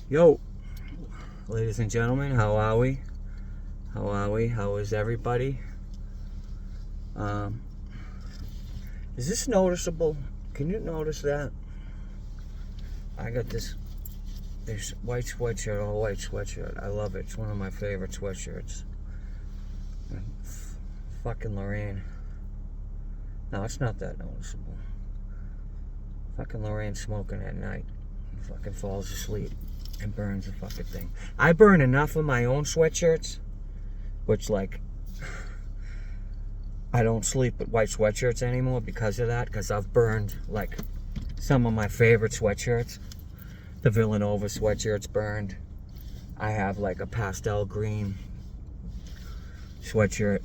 Yo, ladies and gentlemen, how are we? How is everybody? Is this noticeable? Can you notice that? I got this white sweatshirt, all white sweatshirt. I love it. It's one of my favorite sweatshirts. Fucking Lorraine. No, it's not that noticeable. Fucking Lorraine smoking at night. Fucking falls asleep and burns the fucking thing. I burn enough of my own sweatshirts, which, like, I don't sleep with white sweatshirts anymore because of that, because I've burned, like, some of my favorite sweatshirts. The Villanova sweatshirt's burned. I have, like, a pastel green sweatshirt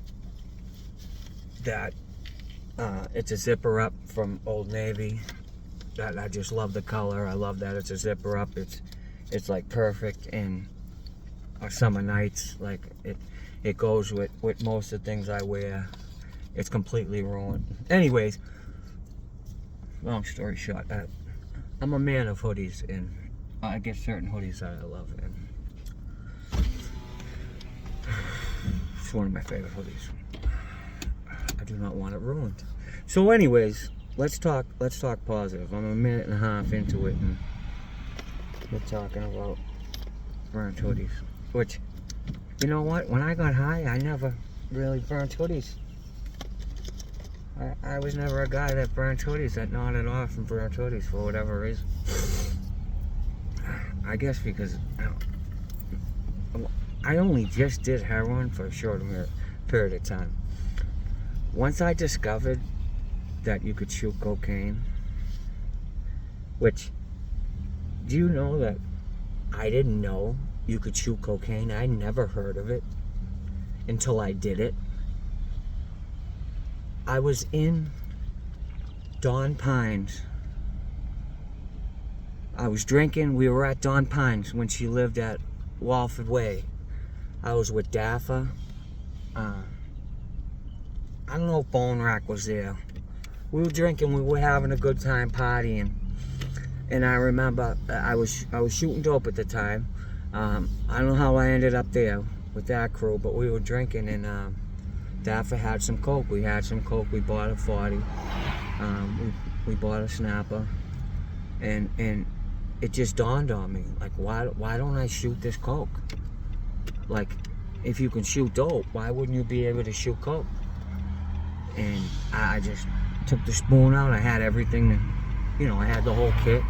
that, it's a zipper up from Old Navy. That I just love the color. I love that it's a zipper up. It's like perfect in our summer nights. Like it goes with most of the things I wear. It's completely ruined. Anyways, long story short, I'm a man of hoodies, and I get certain hoodies that I love, and it's one of my favorite hoodies. I do not want it ruined. So anyways, let's talk positive. I'm a minute and a half into it, and we're talking about burnt hoodies. Which, you know what? When I got high, I never really burnt hoodies. I was never a guy that burnt hoodies, that nodded off and burnt hoodies for whatever reason. I guess because I only just did heroin for a short period of time. Once I discovered that you could chew cocaine, which, do you know that I didn't know you could chew cocaine? I never heard of it until I did it. I was in Dawn Pines. I was drinking. We were at Dawn Pines when she lived at Walford Way. I was with Daffa. I don't know if Bone Rack was there. We were drinking, we were having a good time partying, and I remember I was shooting dope at the time. I don't know how I ended up there with that crew, but we were drinking, and Daffa had some coke. We had some coke. We bought a 40. We bought a snapper, and it just dawned on me, like, why don't I shoot this coke? Like, if you can shoot dope, why wouldn't you be able to shoot coke? And I just took the spoon out. I had everything, I had the whole kit.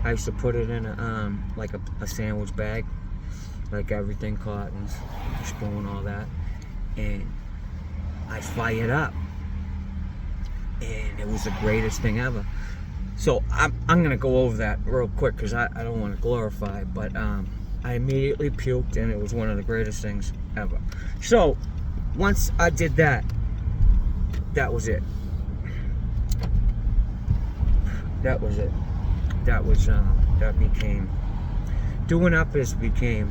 I used to put it in a sandwich bag, like everything, cottons, the spoon, all that, and I fired up, and it was the greatest thing ever. So I'm gonna go over that real quick because I don't want to glorify, but I immediately puked, and it was one of the greatest things ever. So once I did that, that was it. That became, doing uppers became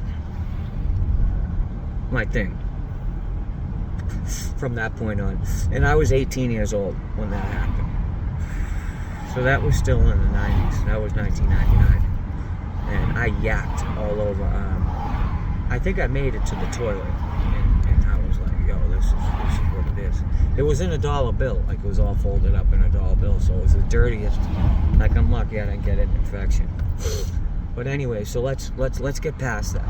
my thing from that point on. And I was 18 years old when that happened. So that was still in the 90s. That was 1999. And I yacked all over. I think I made it to the toilet. And I was like, yo, this is what it is. It was in a dollar bill. Like, it was all folded up in a dollar bill. So it was the dirtiest. Like, I'm lucky I didn't get an infection. But anyway, so let's get past that.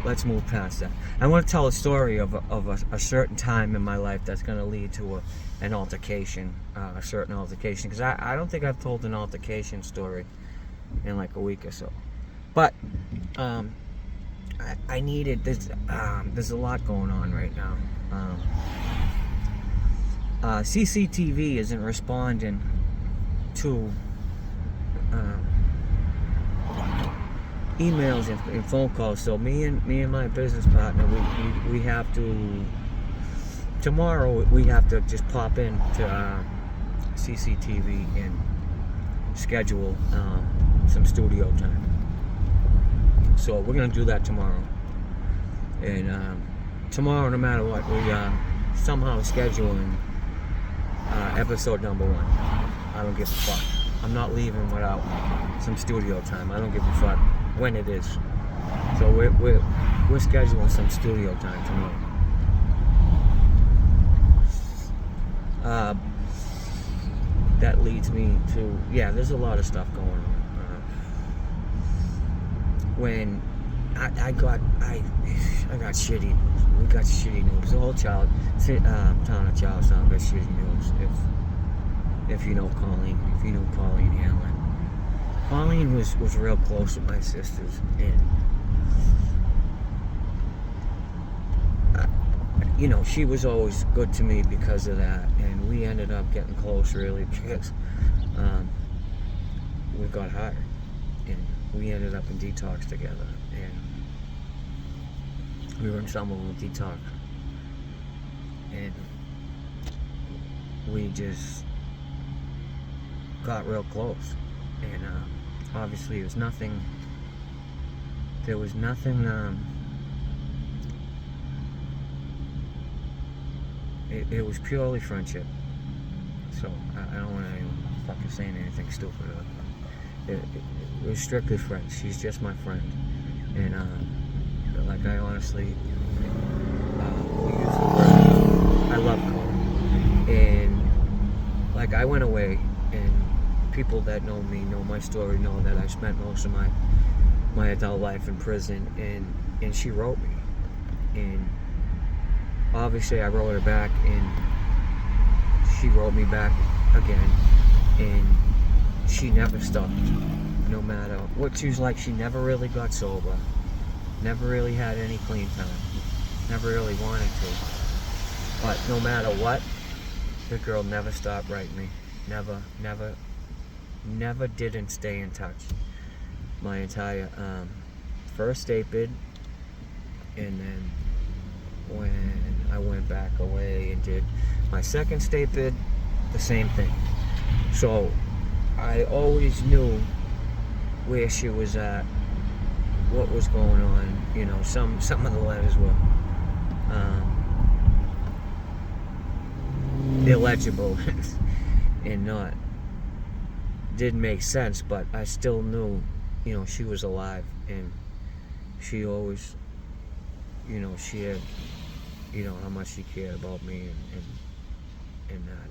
Let's move past that. I want to tell a story of a certain time in my life that's going to lead to an altercation, a certain altercation. Because I don't think I've told an altercation story in like a week or so. But I needed this. There's a lot going on right now. CCTV isn't responding to emails and phone calls. So me and my business partner, we have to, tomorrow we have to just pop in to CCTV and schedule some studio time. So we're gonna do that tomorrow. And tomorrow, no matter what, we somehow scheduling episode number 1. I don't give a fuck. I'm not leaving without some studio time. I don't give a fuck when it is. So we're scheduling some studio time tomorrow. That leads me to, yeah, there's a lot of stuff going on. When I got shitty news. We got shitty news. The whole town of Charlestown got shitty news. If you know Colleen, Hanlon. Colleen was real close with my sisters, and she was always good to me because of that, and we ended up getting close really because we got higher, and we ended up in detox together, and we were in Summerlin detox, and we just got real close, and obviously there was nothing it was purely friendship. So I don't want to fucking saying anything stupid. It was strictly friends. She's just my friend, and like I honestly will use the word, I love Colleen. And like I went away, and people that know me, know my story, know that I spent most of my adult life in prison, and she wrote me, and obviously I wrote her back, and she wrote me back again, and she never stopped, no matter what she was like. She never really got sober, never really had any clean time, never really wanted to, but no matter what, the girl never stopped writing me, never didn't stay in touch my entire first state bid, and then when I went back away and did my second state bid, the same thing. So I always knew where she was at, what was going on. Some of the letters were illegible and didn't make sense, but I still knew, she was alive, and she always, shared, how much she cared about me, and that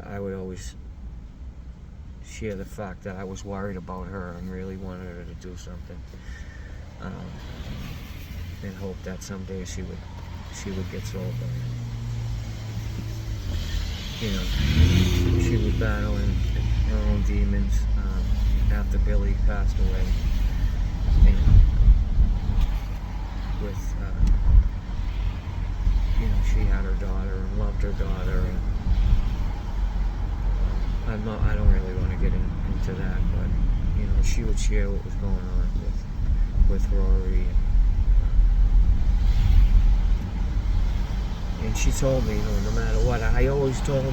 I would always share the fact that I was worried about her and really wanted her to do something, and hope that someday she would get sober. She was battling her own demons after Billy passed away, and with she had her daughter and loved her daughter, and I don't really want to get into that, but she would share what was going on with Rory, and she told me, no matter what, I always told her,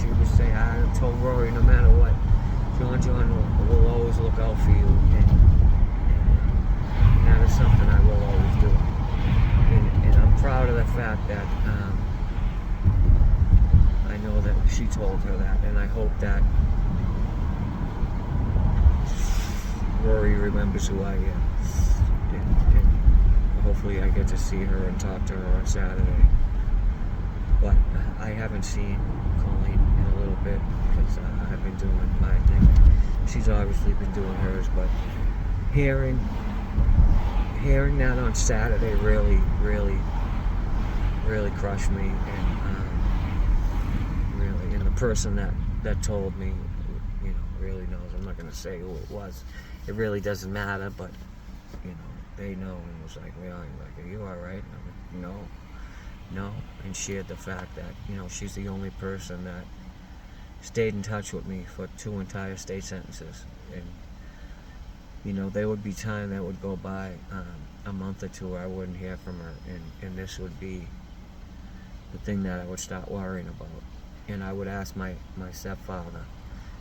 she would say, I told Rory, no matter what, John will always look out for you, and that is something I will always do. And I'm proud of the fact that I know that she told her that, and I hope that Rory remembers who I am. And hopefully I get to see her and talk to her on Saturday. But I haven't seen Colleen in a little bit because I've been doing my thing. She's obviously been doing hers, but hearing that on Saturday really crushed me, and the person that told me, really knows. I'm not gonna say who it was. It really doesn't matter, but they know, and it was like, well, are you all right? And I'm like, no, and shared the fact that she's the only person that stayed in touch with me for 2 entire state sentences, and there would be time that would go by, a month or two, where I wouldn't hear from her, and this would be the thing that I would start worrying about. And I would ask my stepfather,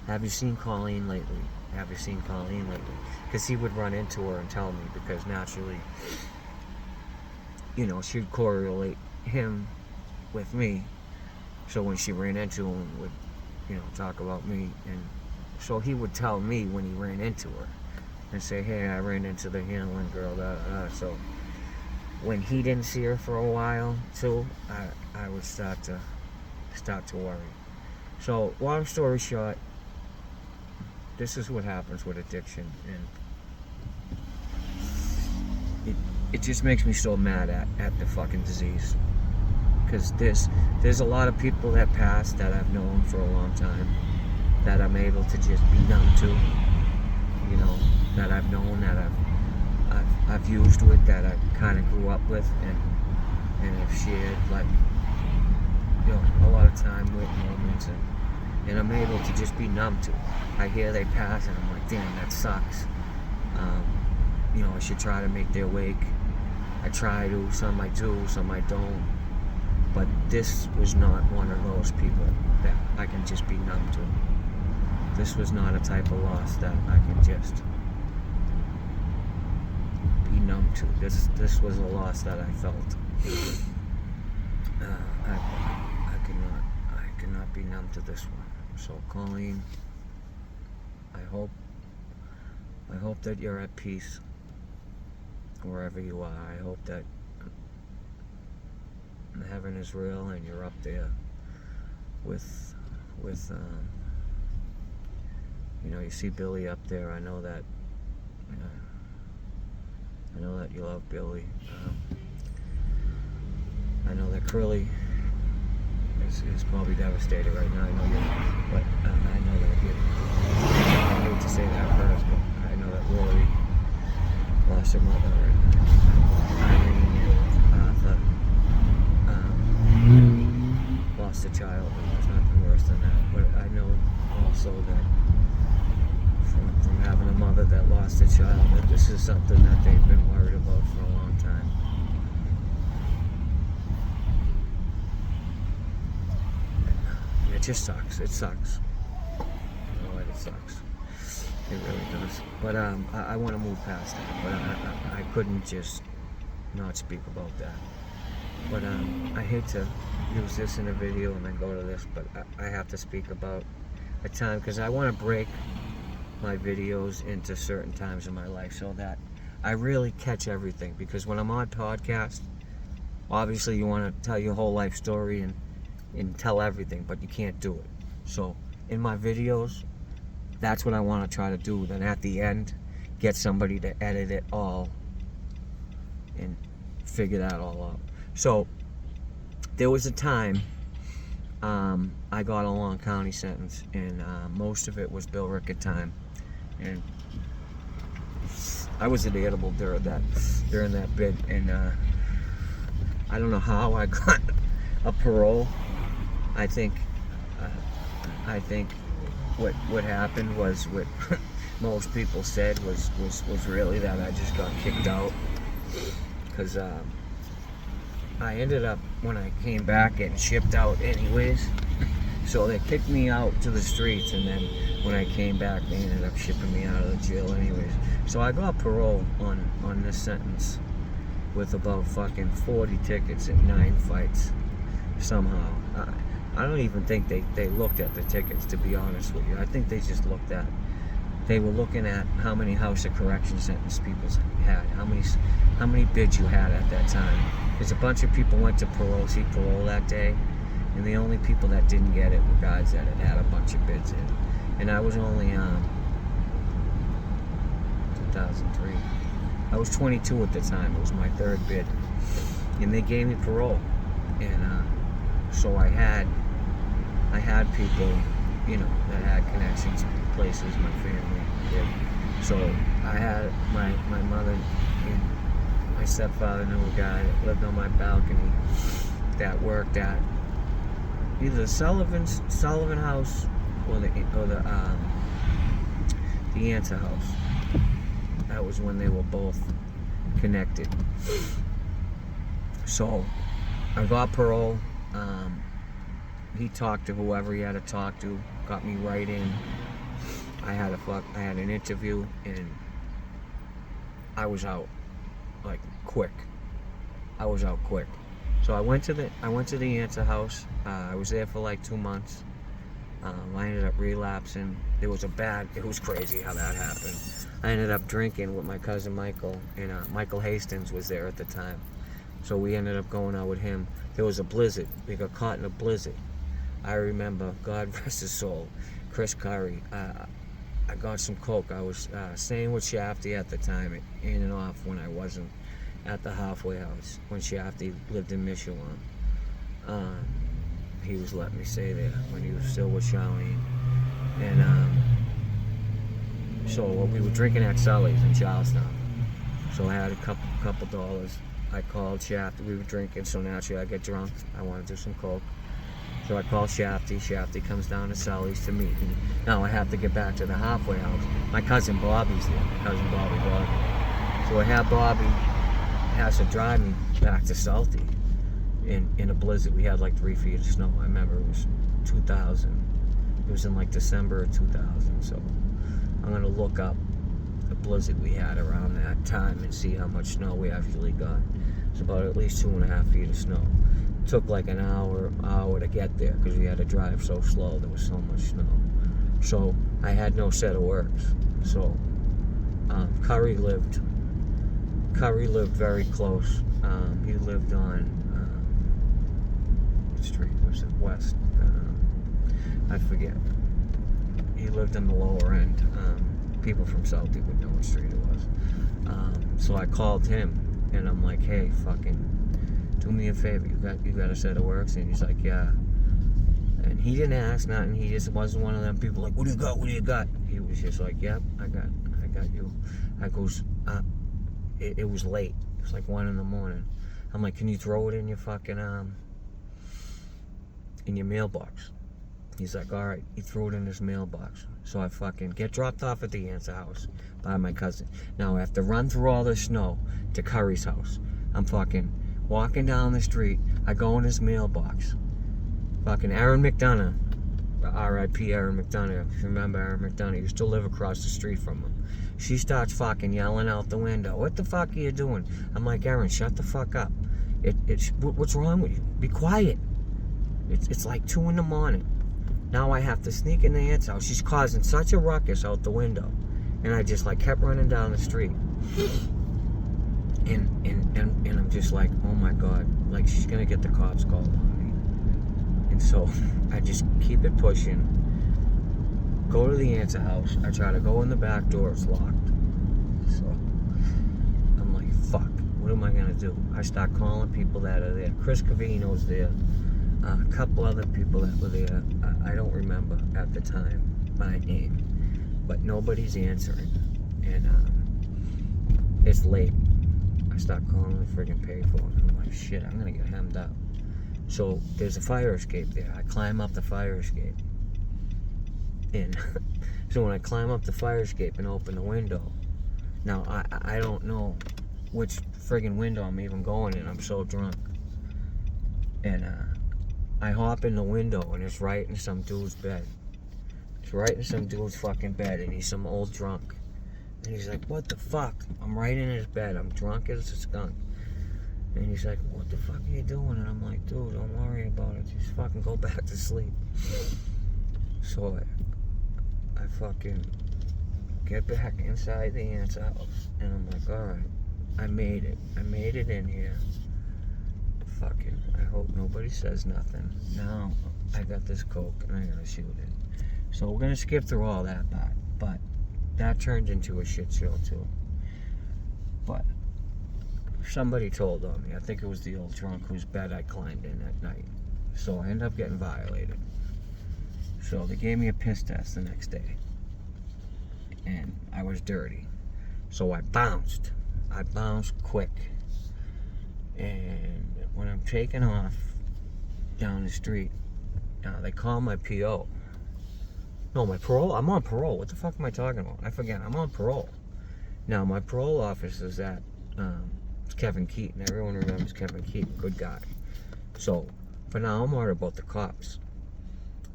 have you seen Colleen lately? Have you seen Colleen lately? Because he would run into her and tell me, because naturally, she'd correlate him with me. So when she ran into him, would, talk about me. And so he would tell me when he ran into her. and say, hey, I ran into the Hanlon girl. So when he didn't see her for a while too, I would start to worry. So long story short, this is what happens with addiction, and it just makes me so mad at the fucking disease. Because there's a lot of people that pass that I've known for a long time that I'm able to just be numb to, you know, that I've known, that I've used with, that I kind of grew up with, and have shared, like, you know, a lot of time with moments, and I'm able to just be numb to. I hear they pass and I'm like, damn, that sucks. You know, I should try to make their wake. I try to, some I do, some I don't. But this was not one of those people that I can just be numb to. This was not a type of loss that I can just be numb to. This was a loss that I felt. I cannot be numb to this one. So Colleen, I hope that you're at peace wherever you are. I hope that heaven is real and you're up there with you know, you see Billy up there. I know that you love Billy. I know that Curly is probably devastated right now. I know but I know that I hate to say that first, but I know that Lori lost her mother, and Irene and Arthur lost a child, and there's nothing worse than that. But I know also that from having a mother that lost a child, that this is something that they've been worried about for a long time. It just sucks. It sucks. You know what? It sucks. It really does. But I want to move past that. But I couldn't just not speak about that. But I hate to use this in a video and then go to this, but I have to speak about a time, because I want to break my videos into certain times in my life so that I really catch everything. Because when I'm on podcast, obviously you want to tell your whole life story and tell everything, but you can't do it. So in my videos, that's what I want to try to do. Then at the end, get somebody to edit it all and figure that all out. So there was a time I got a long county sentence, and most of it was Bill Rickett time, and I was inedible during that bit, and I don't know how I got a parole. I think what happened was what most people said was really that I just got kicked out, because I ended up, when I came back, getting shipped out anyways. So they kicked me out to the streets, and then when I came back, they ended up shipping me out of the jail anyways. So I got parole on this sentence with about fucking 40 tickets and 9 fights somehow. I don't even think they looked at the tickets, to be honest with you. I think they just they were looking at how many House of Correction sentence people had, how many bids you had at that time. Because a bunch of people went to see parole that day, and the only people that didn't get it were guys that had a bunch of bids in. And I was only 2003. I was 22 at the time. It was my 3rd bid, and they gave me parole. And so I had people, you know, that had connections, places my family did. So I had my mother and my stepfather knew a guy that lived on my balcony that worked at either the Sullivan House or the Anta House. That was when they were both connected. So I got parole. He talked to whoever he had to talk to, got me right in. I had an interview, and I was out like quick. I was out quick. So I went to the Anta house. I was there for like 2 months. I ended up relapsing. It was crazy how that happened. I ended up drinking with my cousin Michael, and Michael Hastings was there at the time. So we ended up going out with him. There was a blizzard. We got caught in a blizzard. I remember, God rest his soul, Chris Curry. I got some coke. I was staying with Shafty at the time, in and off when I wasn't at the halfway house, when Shafty lived in Michelin. He was letting me stay there when he was still with Charlene. And so we were drinking at Sully's in Charlestown. So I had a couple dollars. I called Shafty. We were drinking, so naturally I get drunk. I want to do some coke. So I call Shafty. Shafty comes down to Sully's to meet me. Now I have to get back to the halfway house. My cousin Bobby's there. My cousin Bobby. So I have Bobby has to drive me back to Salty in a blizzard. We had like 3 feet of snow. I remember it was 2000. It was in like December of 2000. So I'm going to look up the blizzard we had around that time and see how much snow we actually got. It's about at least 2.5 feet of snow. It took like an hour to get there because we had to drive so slow. There was so much snow. So I had no set of works. So Curry lived very close. He lived on what street was it? West. I forget. He lived in the lower end. People from Southie would know what street it was. So I called him and I'm like, hey, fucking do me a favor. You got a set of works? And he's like, yeah. And he didn't ask nothing. He just wasn't one of them people like, what do you got? What do you got? He was just like, yep, I got you. I goes, it was late. It was like 1 a.m. I'm like, can you throw it in your fucking in your mailbox? He's like, all right. He threw it in his mailbox. So I fucking get dropped off at the aunt's house by my cousin. Now I have to run through all this snow to Curry's house. I'm fucking walking down the street. I go in his mailbox. Fucking Aaron McDonough. R.I.P. Aaron McDonough. If you remember Aaron McDonough, you used to live across the street from him. She starts fucking yelling out the window. What the fuck are you doing? I'm like, Aaron, shut the fuck up. What's wrong with you? Be quiet. It's like 2 a.m. Now I have to sneak in the aunt's house. She's causing such a ruckus out the window. And I just like kept running down the street. And I'm just like, oh my God, like she's gonna get the cops called on me. And so I just keep it pushing. Go to the aunt's house. I try to go in the back door, it's locked. So I'm like, fuck, what am I gonna do? I start calling people that are there. Chris Cavino's there. A couple other people that were there. I don't remember at the time by name, but nobody's answering. And it's late. I start calling the friggin' payphone, and I'm like, shit, I'm gonna get hemmed up. So there's a fire escape there. I climb up the fire escape. And so when I climb up the fire escape and open the window, now I don't know which friggin' window I'm even going in. I'm so drunk. And I hop in the window and it's right in some dude's bed. It's right in some dude's fucking bed, and he's some old drunk. And he's like, what the fuck? I'm right in his bed. I'm drunk as a skunk. And he's like, what the fuck are you doing? And I'm like, dude, don't worry about it. Just fucking go back to sleep. So I fucking get back inside the aunt's house. And I'm like, all right, I made it. I made it in here. Fucking, I hope nobody says nothing. Now I got this coke and I gotta shoot it. So we're gonna skip through all that part. But that turned into a shit show too. But somebody told on me. I think it was the old drunk whose bed I climbed in that night. So I ended up getting violated. So they gave me a piss test the next day. And I was dirty. So I bounced. I bounced quick. And when I'm taking off down the street, they call my PO. No, my parole. I'm on parole. What the fuck am I talking about? I forget. I'm on parole. Now, my parole officer's at it's Kevin Keaton. Everyone remembers Kevin Keaton. Good guy. So, but now I'm worried about the cops.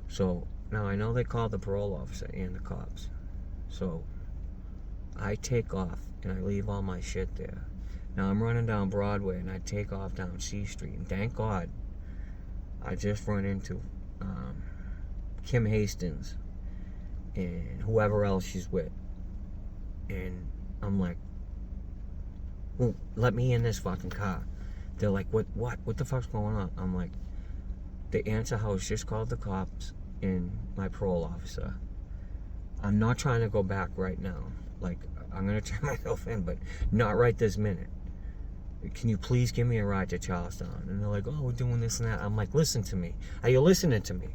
So, now I know they called the parole officer and the cops. So, I take off and I leave all my shit there. Now, I'm running down Broadway and I take off down C Street. And thank God, I just run into Kim Hastings and whoever else she's with. And I'm like, well, let me in this fucking car. They're like, what the fuck's going on? I'm like, the answer house just called the cops and my parole officer. I'm not trying to go back right now. Like, I'm gonna turn myself in, but not right this minute. Can you please give me a ride to Charlestown? And they're like, oh, we're doing this and that. I'm like, listen to me. Are you listening to me?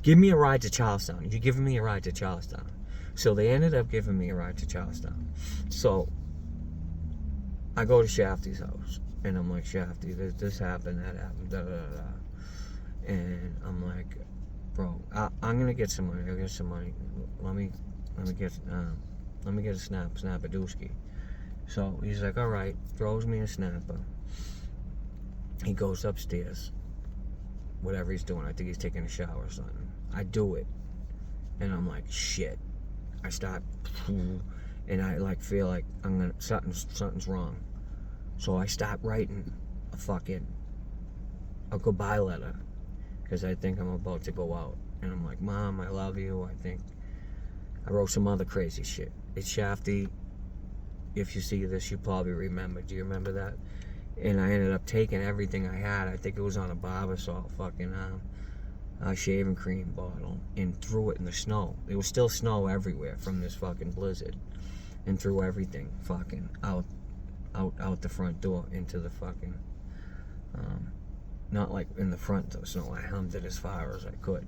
Give me a ride to Charlestown. You're giving me a ride to Charlestown. So they ended up giving me a ride to Charlestown. So I go to Shafty's house, and I'm like, Shafty, this happened, that happened, da da da da. And I'm like, bro, I'm gonna get some money. I'll get some money. Let me get a snapper-dooski. So he's like, all right, throws me a snapper. He goes upstairs, whatever he's doing. I think he's taking a shower or something. I do it, and I'm like, shit. I start, and I like feel like I'm gonna something's wrong. So I start writing a goodbye letter, because I think I'm about to go out. And I'm like, Mom, I love you. I wrote some other crazy shit. It's Shafty. If you see this, you probably remember. Do you remember that? And I ended up taking everything I had. I think it was on a Barbasol fucking shaving cream bottle, and threw it in the snow. There was still snow everywhere from this fucking blizzard, and threw everything fucking out the front door into the fucking not like in the front though, so I hummed it as far as I could.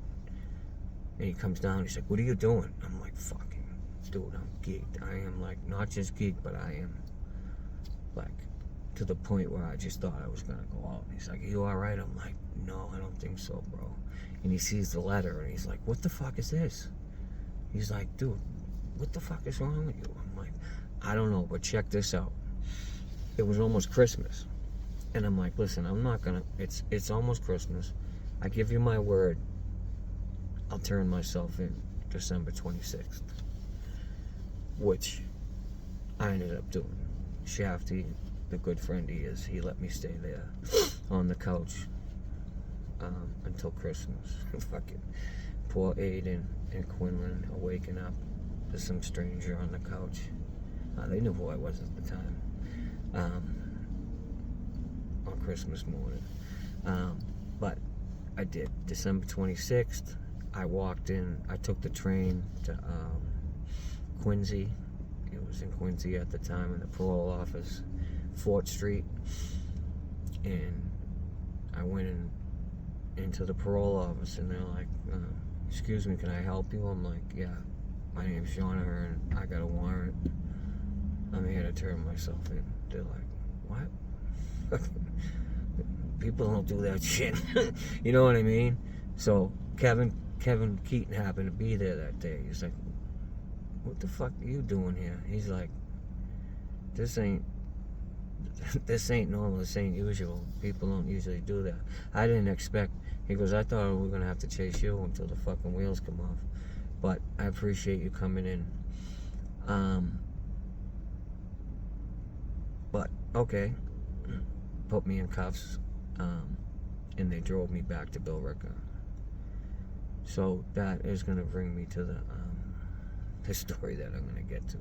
And he comes down, he's like, what are you doing? I'm like, fucking dude, I'm geeked. I am like, not just geeked, but I am like to the point where I just thought I was gonna go out. And he's like, are you alright? I'm like, no, I don't think so, bro. And he sees the letter and he's like, what the fuck is this? He's like, dude, what the fuck is wrong with you? I'm like, I don't know, but check this out. It was almost Christmas. And I'm like, listen, I'm not gonna, it's almost Christmas. I give you my word, I'll turn myself in December 26th. Which I ended up doing. Shafty, the good friend he is, he let me stay there on the couch until Christmas. Fucking poor Aiden and Quinlan are waking up to some stranger on the couch. They knew who I was at the time. On Christmas morning. But I did. December 26th, I walked in. I took the train to Quincy. It was in Quincy at the time, in the parole office, Fort Street. And I went into the parole office, and they're like, excuse me, can I help you? I'm like, yeah, my name's Sean Ahern. I got a warrant. I'm here to turn myself in. They're like, what? People don't do that shit. You know what I mean? So Kevin Keaton happened to be there that day. He's like, what the fuck are you doing here? He's like, this ain't normal, this ain't usual. People don't usually do that. I didn't expect, he goes, I thought we were gonna have to chase you until the fucking wheels come off. But I appreciate you coming in. But okay, put me in cuffs, and they drove me back to Billerica. So that is gonna bring me to the story that I'm gonna get to.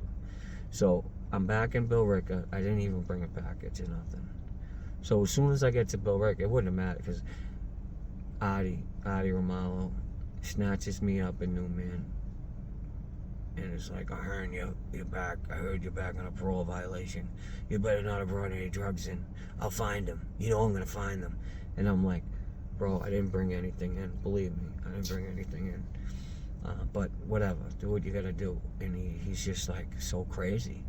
So I'm back in Billerica. I didn't even bring a package or nothing. So as soon as I get to Billerica, it wouldn't have mattered, because Adi Romalo snatches me up in Newman. And it's like, I heard you're back. I heard you're back on a parole violation. You better not have brought any drugs in. I'll find them. You know I'm gonna find them. And I'm like, bro, I didn't bring anything in. Believe me, I didn't bring anything in. But whatever, do what you gotta do. And he's just like so crazy.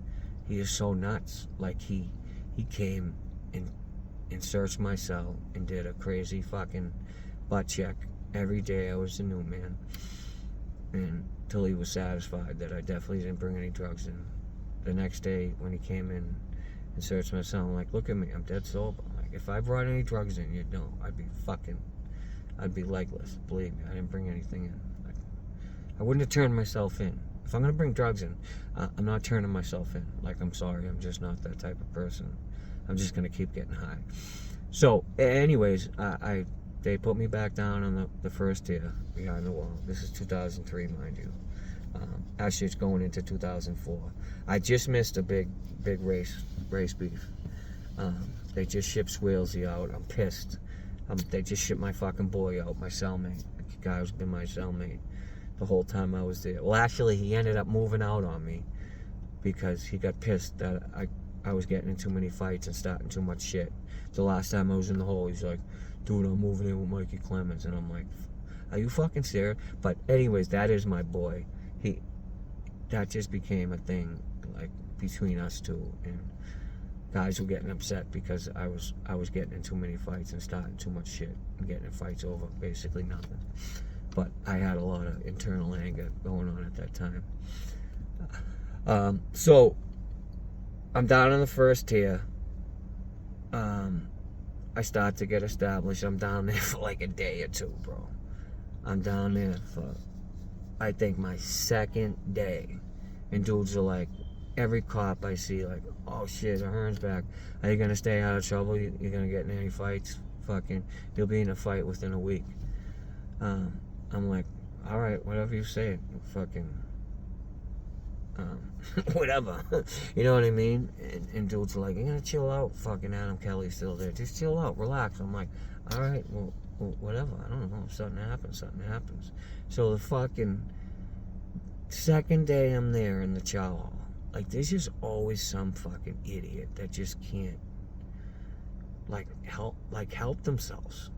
He is so nuts. Like he came and searched my cell and did a crazy fucking butt check every day I was a new man. And until he was satisfied that I definitely didn't bring any drugs in. The next day when he came in and searched my cell, I'm like, look at me, I'm dead sober. I'm like, if I brought any drugs in, you'd know. I'd be legless. Believe me, I didn't bring anything in. Like, I wouldn't have turned myself in. If I'm gonna bring drugs in, I'm not turning myself in. Like, I'm sorry, I'm just not that type of person. I'm just gonna keep getting high. So, anyways, they put me back down on the first tier behind the wall. This is 2003, mind you. Actually, it's going into 2004. I just missed a big race beef. They just shipped Swalesy out. I'm pissed. They just shipped my fucking boy out, my cellmate. The guy who's been my cellmate the whole time I was there. Well, actually, he ended up moving out on me because he got pissed that I was getting in too many fights and starting too much shit. The last time I was in the hole, he's like, dude, I'm moving in with Mikey Clemens. And I'm like, are you fucking serious? But anyways, that is my boy. That just became a thing, like, between us two. And guys were getting upset because I was getting in too many fights and starting too much shit and getting in fights over basically nothing. But I had a lot of internal anger going on at that time. So I'm down in the first tier. I start to get established. I'm down there for like a day or two, bro. I'm down there for, I think, my second day. And dudes are like, every cop I see, like, oh shit, Ahern's back. Are you gonna stay out of trouble? You're gonna get in any fights? Fucking, you'll be in a fight within a week. I'm like, alright, whatever you say. Fucking, whatever. You know what I mean? And dudes are like, you're gonna chill out. Fucking Adam Kelly's still there. Just chill out, relax. I'm like, alright, well, whatever. I don't know. If something happens. So the fucking second day I'm there in the chow hall, like, there's just always some fucking idiot that just can't, help themselves.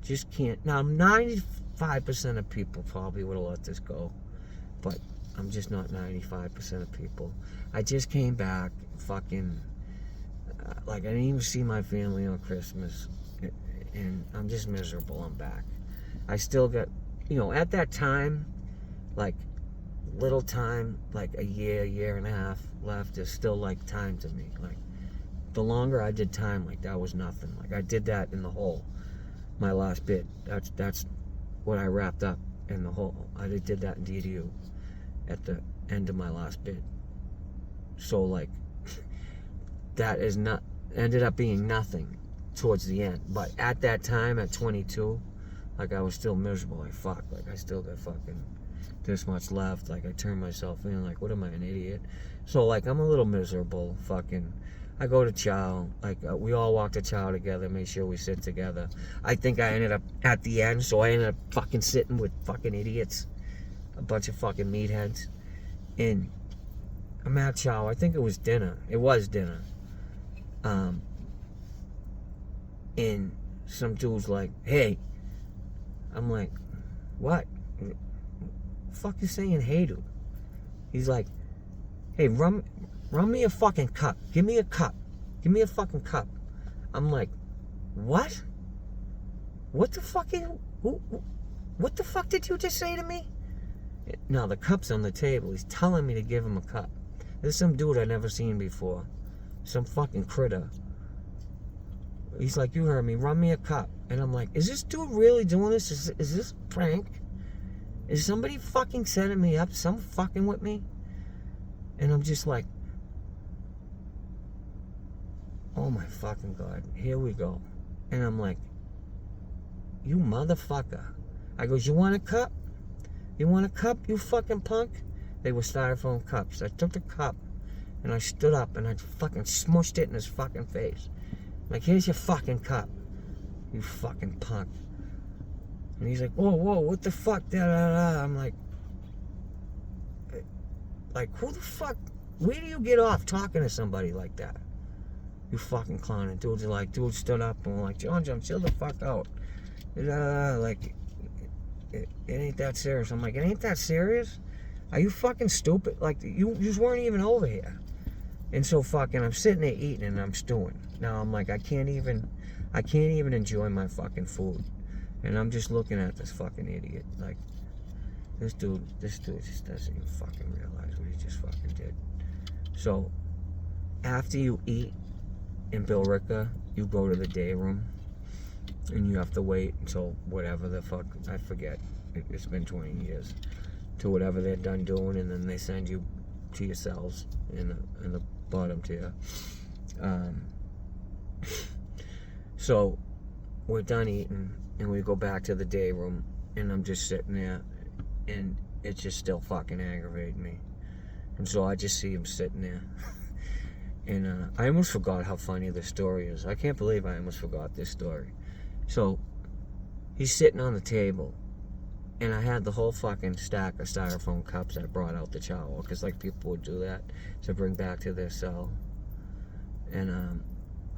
Just can't. Now, 95% of people probably would have let this go, but I'm just not 95% of people. I just came back, fucking, I didn't even see my family on Christmas, and I'm just miserable. I'm back. I still got, at that time, little time, a year and a half left is still time to me. The longer I did time, that was nothing. I did that in the hole, my last bit. That's what I wrapped up in the hole. I did that in DDU at the end of my last bit. So that is not, ended up being nothing towards the end. But at that time, at 22, I was still miserable. I still got fucking this much left. I turned myself in. What am I, an idiot? So I'm a little miserable. Fucking, I go to chow. We all walk to chow together. Make sure we sit together. I think I ended up at the end, so I ended up fucking sitting with fucking idiots, a bunch of fucking meatheads. And I'm at chow. I think it was dinner. It was dinner. And some dude's like, hey. I'm like, what? Fuck you saying hey to? He's like, hey, run me a fucking cup. Give me a cup. Give me a fucking cup. I'm like, what? What the fuck what the fuck did you just say to me? Now the cup's on the table. He's telling me to give him a cup. There's some dude I never seen before. Some fucking critter. He's like, you heard me, run me a cup. And I'm like, is this dude really doing this? Is this a prank? Is somebody fucking setting me up? Some fucking with me? And I'm just like, oh my fucking God, here we go. And I'm like, you motherfucker. I goes, you want a cup? You want a cup, you fucking punk? They were styrofoam cups. I took the cup and I stood up and I fucking smushed it in his fucking face. Like, here's your fucking cup, you fucking punk. And he's like, whoa, what the fuck? Da, da, da. I'm like, who the fuck? Where do you get off talking to somebody like that? You fucking clown. And dudes are like, dude stood up and were like, John, chill the fuck out. Da, da, da. It ain't that serious. I'm like, it ain't that serious? Are you fucking stupid? You just weren't even over here. And so fucking, I'm sitting there eating and I'm stewing. Now I'm like, I can't even enjoy my fucking food. And I'm just looking at this fucking idiot. This dude just doesn't even fucking realize what he just fucking did. So, after you eat in Billerica, you go to the day room. And you have to wait until whatever the fuck, I forget. It's been 20 years. To whatever they're done doing, and then they send you to your cells in the bottom tier. So, we're done eating, and we go back to the day room, and I'm just sitting there, and it just still fucking aggravated me. And so I just see him sitting there. And I almost forgot how funny this story is. I can't believe I almost forgot this story. So he's sitting on the table, and I had the whole fucking stack of styrofoam cups I brought out the chow, because like people would do that to bring back to their cell. And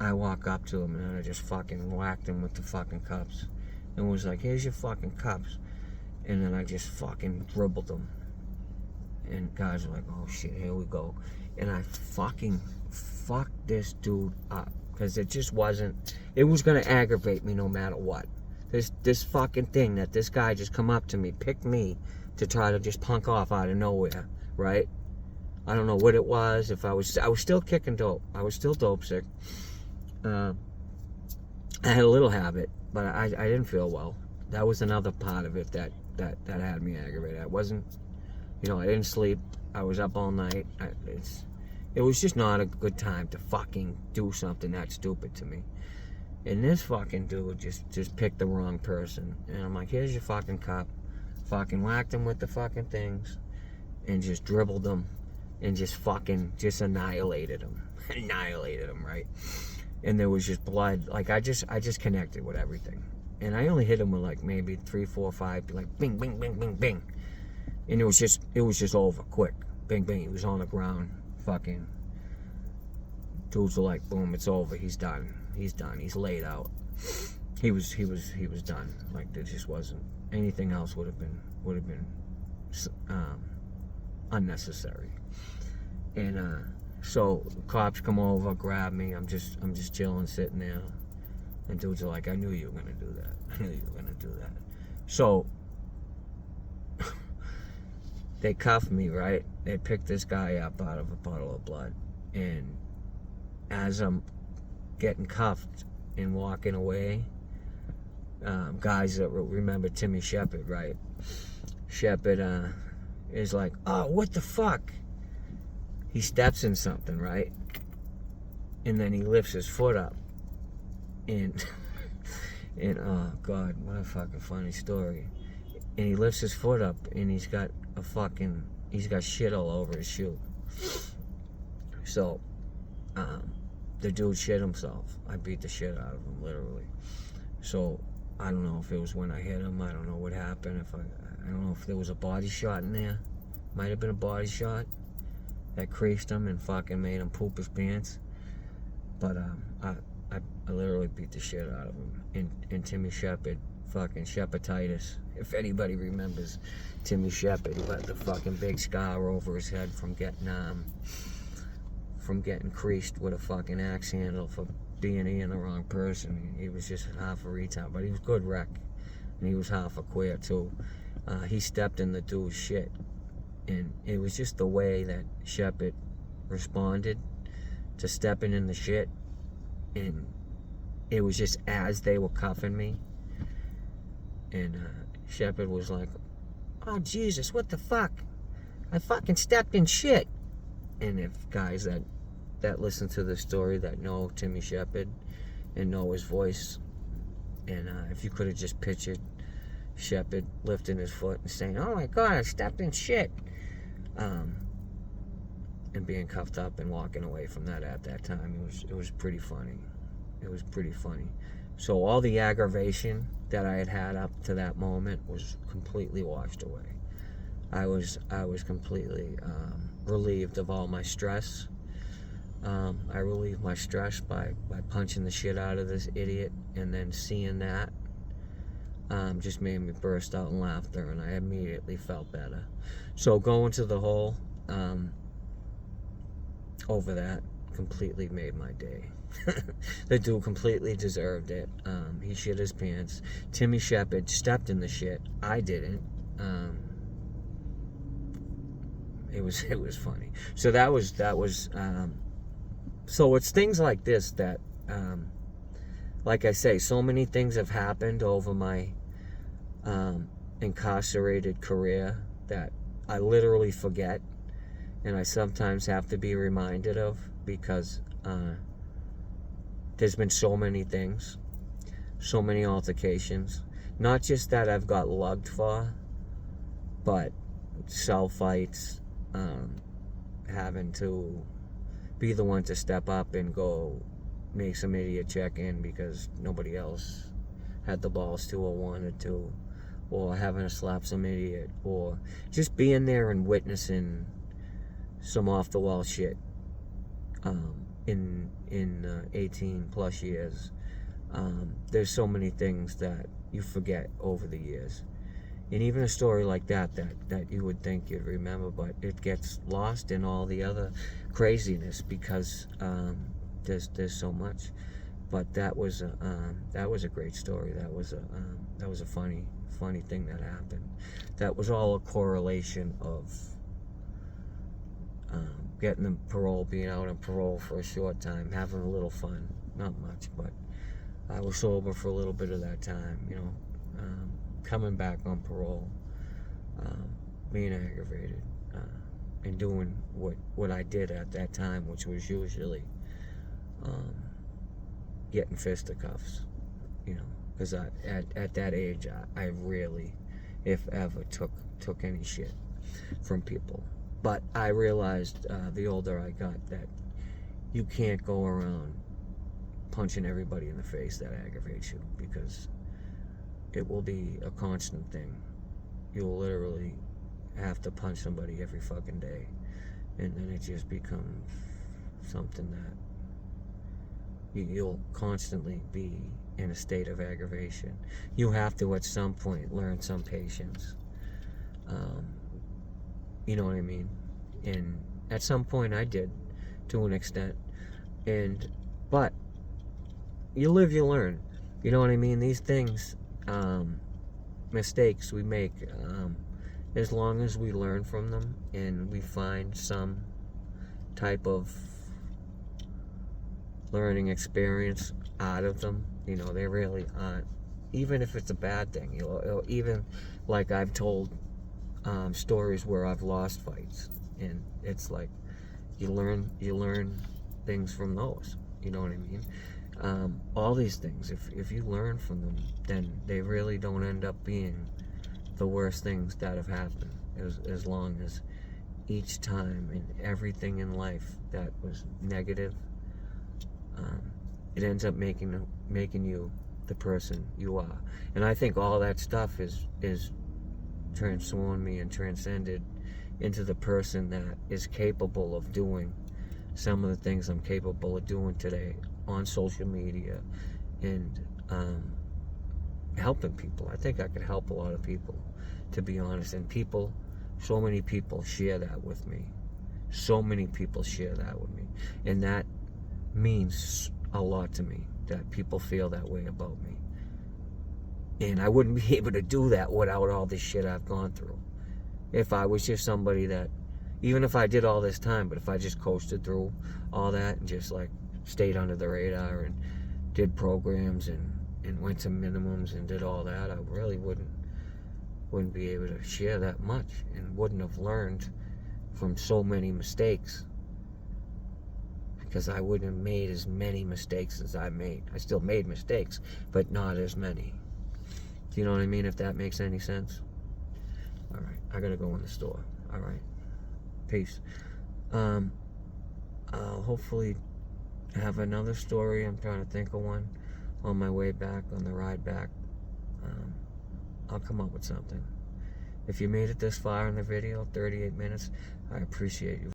I walk up to him, and I just fucking whacked him with the fucking cups, and was like, here's your fucking cups. And then I just fucking dribbled them. And guys were like, oh shit, here we go. And I fucking fucked this dude up, because it just wasn't, it was gonna aggravate me no matter what. This fucking thing that this guy just come up to me, picked me to try to just punk off out of nowhere, right? I don't know what it was. If I was still kicking dope. I was still dope sick. I had a little habit, but I didn't feel well. That was another part of it that had me aggravated. I wasn't, I didn't sleep. I was up all night. It was just not a good time to fucking do something that stupid to me. And this fucking dude just picked the wrong person. And I'm like, here's your fucking cup. Fucking whacked him with the fucking things. And just dribbled him. And just annihilated him. Annihilated him, right? And there was just blood. Like, I just connected with everything. And I only hit him with like maybe 3, 4, 5, like bing, bing, bing, bing, bing. And it was just over quick. Bing, bing. He was on the ground. Fucking dudes were like, boom, it's over. He's done. He's done. He's laid out. He was done. Like, there just wasn't anything else would have been unnecessary. And so cops come over, grab me. I'm just chilling, sitting there. And dudes are like, I knew you were gonna do that. I knew you were gonna do that. So they cuffed me, right? They picked this guy up out of a puddle of blood. And as I'm getting cuffed and walking away, guys that remember Timmy Shepherd, right? Shepherd is like, oh, what the fuck? He steps in something, right? And then he lifts his foot up. And oh God, what a fucking funny story. And he lifts his foot up, and he's got shit all over his shoe. So the dude shit himself. I beat the shit out of him, literally. So I don't know if it was when I hit him. I don't know what happened. I don't know if there was a body shot in there. Might have been a body shot that creased him and fucking made him poop his pants. But I literally beat the shit out of him. And Timmy Shepherd, fucking Shepherditis. If anybody remembers Timmy Shepherd, who had the fucking big scar over his head from getting creased with a fucking axe handle for being the wrong person. He was just half a retard, but he was good wreck. And he was half a queer too. He stepped in the dude's shit. And it was just the way that Shepherd responded to stepping in the shit. And it was just as they were cuffing me. And Shepherd was like, oh Jesus, what the fuck? I fucking stepped in shit. And if guys that listen to the story that know Timmy Shepherd and know his voice, and if you could have just pictured Shepherd lifting his foot and saying, oh my God, I stepped in shit. And being cuffed up and walking away from that at that time, it was pretty funny. It was pretty funny. So all the aggravation that I had up to that moment was completely washed away. I was completely relieved of all my stress. I relieved my stress by punching the shit out of this idiot, and then seeing that just made me burst out in laughter, and I immediately felt better. So going to the hole over that completely made my day. The dude completely deserved it. He shit his pants. Timmy Shepherd stepped in the shit. I didn't. It was funny. So that was so it's things like this that like I say, so many things have happened over my incarcerated career that I literally forget, and I sometimes have to be reminded of, because there's been so many things, so many altercations, not just that I've got lugged for, but cell fights, having to be the one to step up and go make some idiot check in because nobody else had the balls to or wanted to, or having to slap some idiot, or just being there and witnessing some off the wall shit in 18 plus years. There's so many things that you forget over the years, and even a story like that you would think you'd remember, but it gets lost in all the other craziness because there's so much. But that was a great story. That was a funny thing that happened. That was all a correlation of getting the parole, being out on parole for a short time, having a little fun, not much, but I was sober for a little bit of that time, coming back on parole, being aggravated, and doing what I did at that time, which was usually getting fisticuffs, because at that age, I rarely, if ever, took any shit from people. But I realized the older I got that you can't go around punching everybody in the face that aggravates you, because it will be a constant thing. You'll literally have to punch somebody every fucking day, and then it just becomes something that you'll constantly be in a state of aggravation. You have to at some point learn some patience. You know what I mean? And at some point I did, to an extent. But you live, you learn. You know what I mean? These things, mistakes we make, as long as we learn from them and we find some type of learning experience out of them, they really aren't, even if it's a bad thing, even like I've told stories where I've lost fights, and it's like you learn things from those. You know what I mean? All these things, if you learn from them, then they really don't end up being the worst things that have happened, as long as each time and everything in life that was negative, it ends up making you the person you are. And I think all that stuff is transformed me and transcended into the person that is capable of doing some of the things I'm capable of doing today on social media and helping people. I think I could help a lot of people, to be honest. And so many people share that with me. So many people share that with me. And that means a lot to me, that people feel that way about me. And I wouldn't be able to do that without all this shit I've gone through. If I was just somebody that, even if I did all this time, but if I just coasted through all that and just like stayed under the radar and did programs and went to minimums and did all that, I really wouldn't be able to share that much, and wouldn't have learned from so many mistakes, because I wouldn't have made as many mistakes as I made. I still made mistakes, but not as many. Do you know what I mean? If that makes any sense. All right, I gotta go in the store. All right, peace. I'll hopefully have another story. I'm trying to think of one on my way back, on the ride back. I'll come up with something. If you made it this far in the video, 38 minutes, I appreciate you.